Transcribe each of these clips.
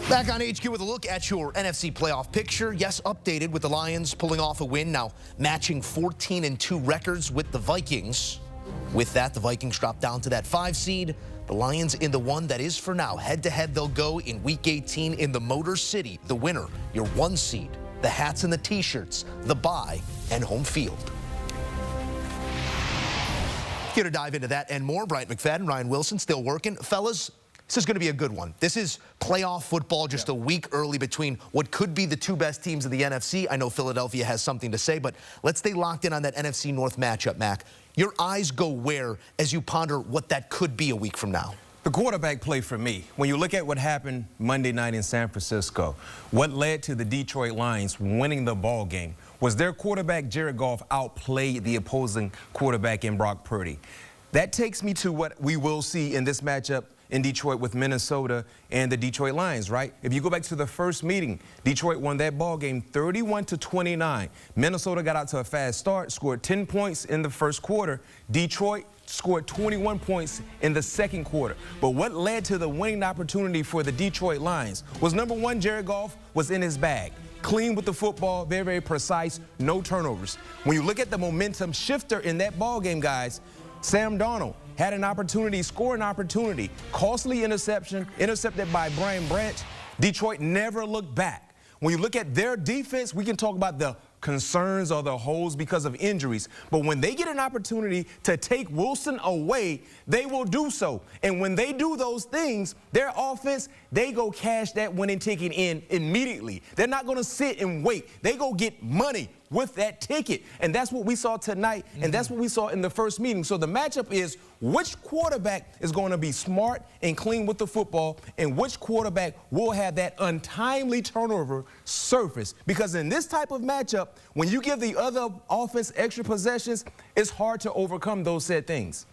Back on HQ with a look at your NFC playoff picture. Yes, updated with the Lions pulling off a win, now matching 14-2 records with the Vikings. With that, the Vikings drop down to that 5 seed. The Lions in the 1 that is for now. Head-to-head they'll go in Week 18 in the Motor City. The winner, your 1 seed. The hats and the T-shirts, the bye, and home field. Here to dive into that and more, Bryant McFadden, Ryan Wilson, still working. Fellas, this is going to be a good one. This is playoff football just a week early between what could be the 2 best teams of the NFC. I know Philadelphia has something to say, but let's stay locked in on that NFC North matchup, Mac. Your eyes go where as you ponder what that could be a week from now? The quarterback play for me. When you look at what happened Monday night in San Francisco, what led to the Detroit Lions winning the ball game was their quarterback, Jared Goff, outplayed the opposing quarterback in Brock Purdy. That takes me to what we will see in this matchup in Detroit with Minnesota and the Detroit Lions, right? If you go back to the first meeting, Detroit won that ball game 31-29. Minnesota got out to a fast start, scored 10 points in the first quarter. Detroit scored 21 points in the second quarter. But what led to the winning opportunity for the Detroit Lions was, number 1, Jared Goff was in his bag. Clean with the football, very, very precise, no turnovers. When you look at the momentum shifter in that ball game, guys, Sam Darnold had an opportunity, score an opportunity. Costly interception, intercepted by Bryant. Detroit never looked back. When you look at their defense, we can talk about the concerns or the holes because of injuries. But when they get an opportunity to take Wilson away, they will do so. And when they do those things, their offense, they go cash that winning ticket in immediately. They're not going to sit and wait. They go get money with that ticket. And that's what we saw tonight, and that's what we saw in the first meeting. So the matchup is which quarterback is going to be smart and clean with the football, and which quarterback will have that untimely turnover surface. Because in this type of matchup, when you give the other offense extra possessions, it's hard to overcome those said things.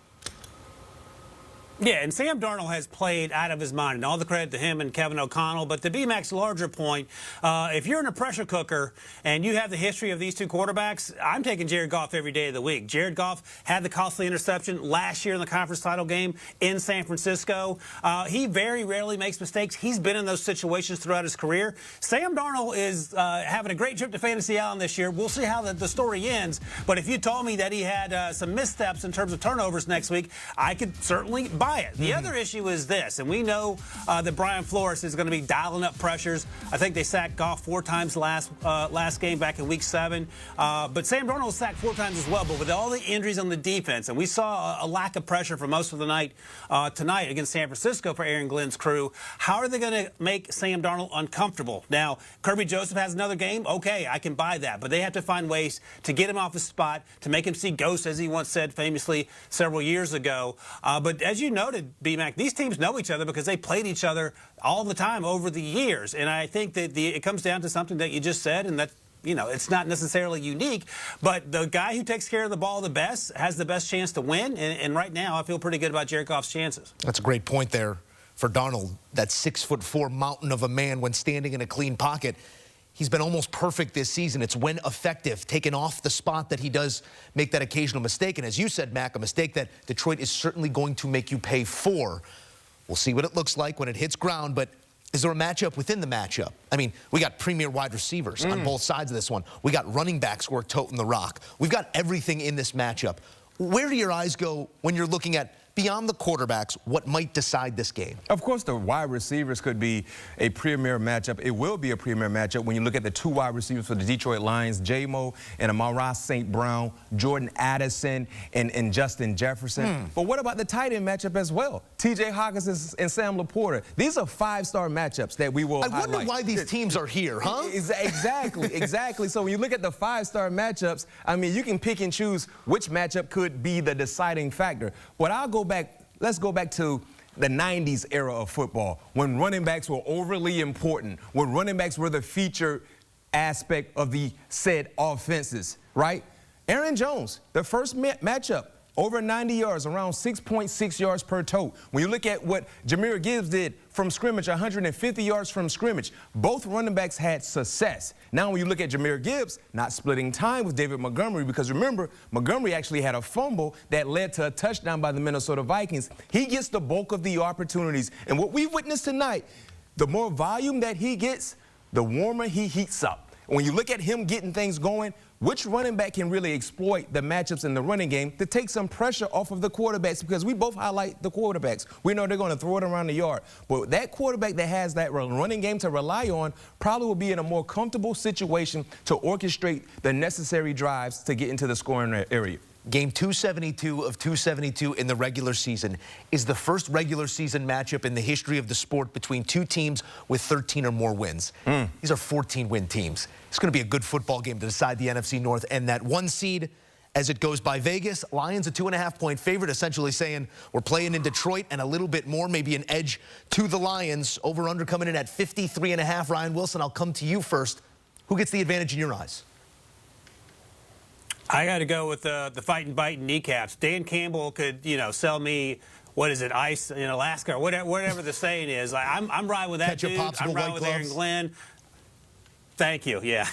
Yeah, and Sam Darnold has played out of his mind, and all the credit to him and Kevin O'Connell. But to B-Mac's larger point, if you're in a pressure cooker and you have the history of these 2 quarterbacks, I'm taking Jared Goff every day of the week. Jared Goff had the costly interception last year in the conference title game in San Francisco. He very rarely makes mistakes. He's been in those situations throughout his career. Sam Darnold is having a great trip to Fantasy Island this year. We'll see how the story ends. But if you told me that he had some missteps in terms of turnovers next week, I could certainly buy it. The other issue is this, and we know that Brian Flores is going to be dialing up pressures. I think they sacked Goff 4 times last game back in Week 7. But Sam Darnold was sacked 4 times as well. But with all the injuries on the defense, and we saw a lack of pressure for most of the night tonight against San Francisco for Aaron Glenn's crew, how are they going to make Sam Darnold uncomfortable? Now, Kirby Joseph has another game. Okay, I can buy that. But they have to find ways to get him off his spot, to make him see ghosts, as he once said famously several years ago. But as you noted, B-Mac, these teams know each other because they played each other all the time over the years. And I think that it comes down to something that you just said, and that, you know, it's not necessarily unique, but the guy who takes care of the ball the best has the best chance to win. And right now, I feel pretty good about Jared Goff's chances. That's a great point there for Darnold, that 6'4" mountain of a man when standing in a clean pocket. He's been almost perfect this season. It's when effective, taken off the spot, that he does make that occasional mistake. And as you said, Mac, a mistake that Detroit is certainly going to make you pay for. We'll see what it looks like when it hits ground, but is there a matchup within the matchup? I mean, we got premier wide receivers on both sides of this one. We got running backs who are toting the rock. We've got everything in this matchup. Where do your eyes go when you're looking at, beyond the quarterbacks, what might decide this game? Of course, the wide receivers could be a premier matchup. It will be a premier matchup when you look at the 2 wide receivers for the Detroit Lions, J-Mo and Amon-Ra St. Brown, Jordan Addison and Justin Jefferson. But what about the tight end matchup as well? T.J. Hawkins and Sam Laporta. These are 5-star matchups that we will highlight. I wonder why these teams are here, huh? Exactly. So when you look at the 5-star matchups, I mean, you can pick and choose which matchup could be the deciding factor. But let's go back to the 90s era of football, when running backs were overly important, when running backs were the featured aspect of the said offenses, right? Aaron Jones, the first matchup, over 90 yards, around 6.6 yards per tote. When you look at what Jahmyr Gibbs did from scrimmage, 150 yards from scrimmage, both running backs had success. Now when you look at Jahmyr Gibbs, not splitting time with David Montgomery, because remember, Montgomery actually had a fumble that led to a touchdown by the Minnesota Vikings. He gets the bulk of the opportunities. And what we witnessed tonight, the more volume that he gets, the warmer he heats up. When you look at him getting things going, which running back can really exploit the matchups in the running game to take some pressure off of the quarterbacks? Because we both highlight the quarterbacks. We know they're going to throw it around the yard. But that quarterback that has that running game to rely on probably will be in a more comfortable situation to orchestrate the necessary drives to get into the scoring area. Game 272 of 272 in the regular season is the first regular season matchup in the history of the sport between two teams with 13 or more wins. These are 14-win teams. It's going to be a good football game to decide the NFC North and that one seed as it goes by Vegas. Lions a 2.5-point favorite, essentially saying we're playing in Detroit and a little bit more, maybe an edge to the Lions. Over-under coming in at 53.5. Ryan Wilson, I'll come to you first. Who gets the advantage in your eyes? I got to go with the fighting, biting kneecaps. Dan Campbell could, sell me, what is it, ice in Alaska or whatever the saying is. I'm riding with that dude. I'm riding with Aaron Glenn. Thank you, yeah.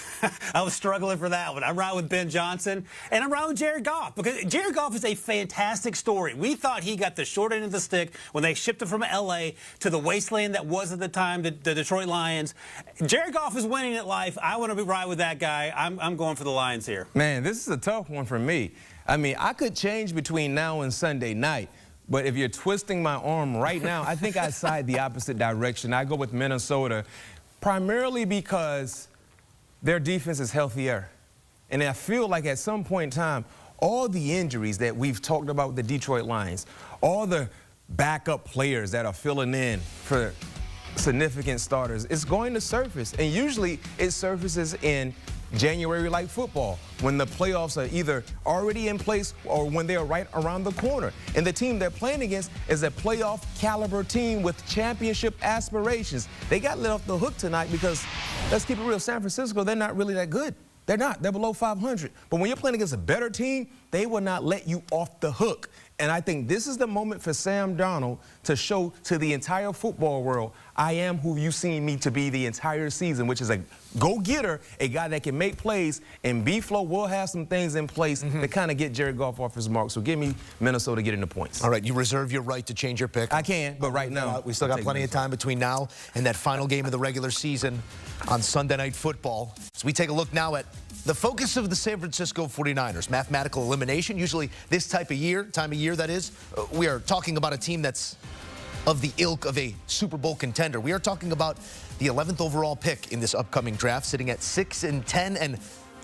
I was struggling for that one. I'm riding with Ben Johnson, and I'm riding with Jared Goff, because Jared Goff is a fantastic story. We thought he got the short end of the stick when they shipped him from L.A. to the wasteland that was at the time the Detroit Lions. Jared Goff is winning at life. I want to be riding with that guy. I'm going for the Lions here. Man, this is a tough one for me. I mean, I could change between now and Sunday night, but if you're twisting my arm right now, I think I side the opposite direction. I go with Minnesota, primarily because their defense is healthier. And I feel like at some point in time, all the injuries that we've talked about with the Detroit Lions, all the backup players that are filling in for significant starters, it's going to surface. And usually it surfaces in January like football, when the playoffs are either already in place or when they're right around the corner. And the team they're playing against is a playoff caliber team with championship aspirations. They got let off the hook tonight because, let's keep it real, San Francisco, they're not really that good. They're not. They're below 500. But when you're playing against a better team, they will not let you off the hook. And I think this is the moment for Sam Darnold to show to the entire football world, I am who you've seen me to be the entire season, which is a go-getter, a guy that can make plays, and B-Flow will have some things in place to kind of get Jared Goff off his mark. So give me Minnesota getting the points. All right, you reserve your right to change your pick. I can, but right now, we still got plenty of time between now and that final game of the regular season on Sunday Night Football. So we take a look now at the focus of the San Francisco 49ers, mathematical elimination. Usually this time of year that is, we are talking about a team that's of the ilk of a Super Bowl contender. We are talking about the 11th overall pick in this upcoming draft, sitting at 6-10, and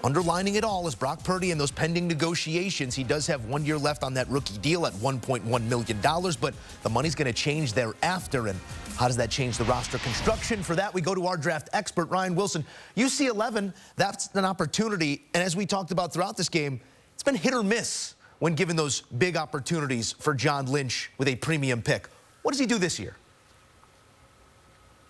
underlining it all is Brock Purdy and those pending negotiations. He does have 1 year left on that rookie deal at $1.1 million, but the money's going to change thereafter. And how does that change the roster construction? For that, we go to our draft expert, Ryan Wilson. You see 11, that's an opportunity. And as we talked about throughout this game, it's been hit or miss when given those big opportunities for John Lynch with a premium pick. What does he do this year?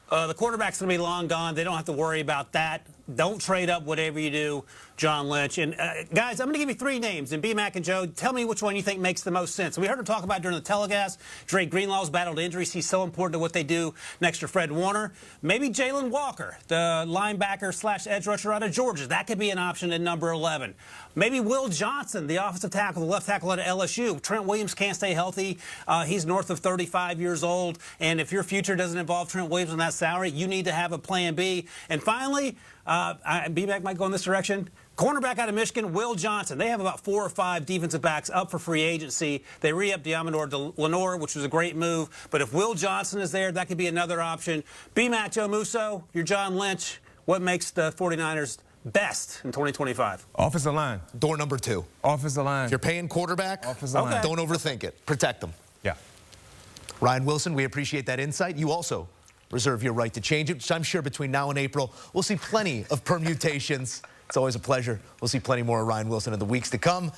The quarterback's going to be long gone. They don't have to worry about that. Don't trade up, whatever you do, John Lynch. And, guys, I'm going to give you three names. And B-Mac and Joe, tell me which one you think makes the most sense. We heard him talk about during the telecast. Dre Greenlaw's battled injuries. He's so important to what they do next to Fred Warner. Maybe Jalen Walker, the linebacker / edge rusher out of Georgia. That could be an option at number 11. Maybe Will Johnson, the offensive tackle, the left tackle out of LSU. Trent Williams can't stay healthy. He's north of 35 years old. And if your future doesn't involve Trent Williams on that salary, you need to have a plan B. And finally, B-Mac might go in this direction. Cornerback out of Michigan, Will Johnson. They have about 4 or 5 defensive backs up for free agency. They re-upped Diamador Lenore, which was a great move. But if Will Johnson is there, that could be another option. B-Mac, Joe Musso, you're John Lynch. What makes the 49ers best in 2025? Offensive line. Door number 2. Offensive line. If you're paying quarterback, offensive line. Don't overthink it. Protect them. Yeah. Ryan Wilson, we appreciate that insight. You also reserve your right to change it, which I'm sure between now and April, we'll see plenty of permutations. It's always a pleasure. We'll see plenty more of Ryan Wilson in the weeks to come.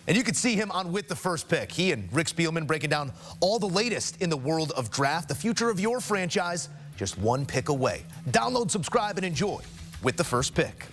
And you could see him on With the First Pick. He and Rick Spielman breaking down all the latest in the world of draft, the future of your franchise, just one pick away. Download, subscribe, and enjoy With the First Pick.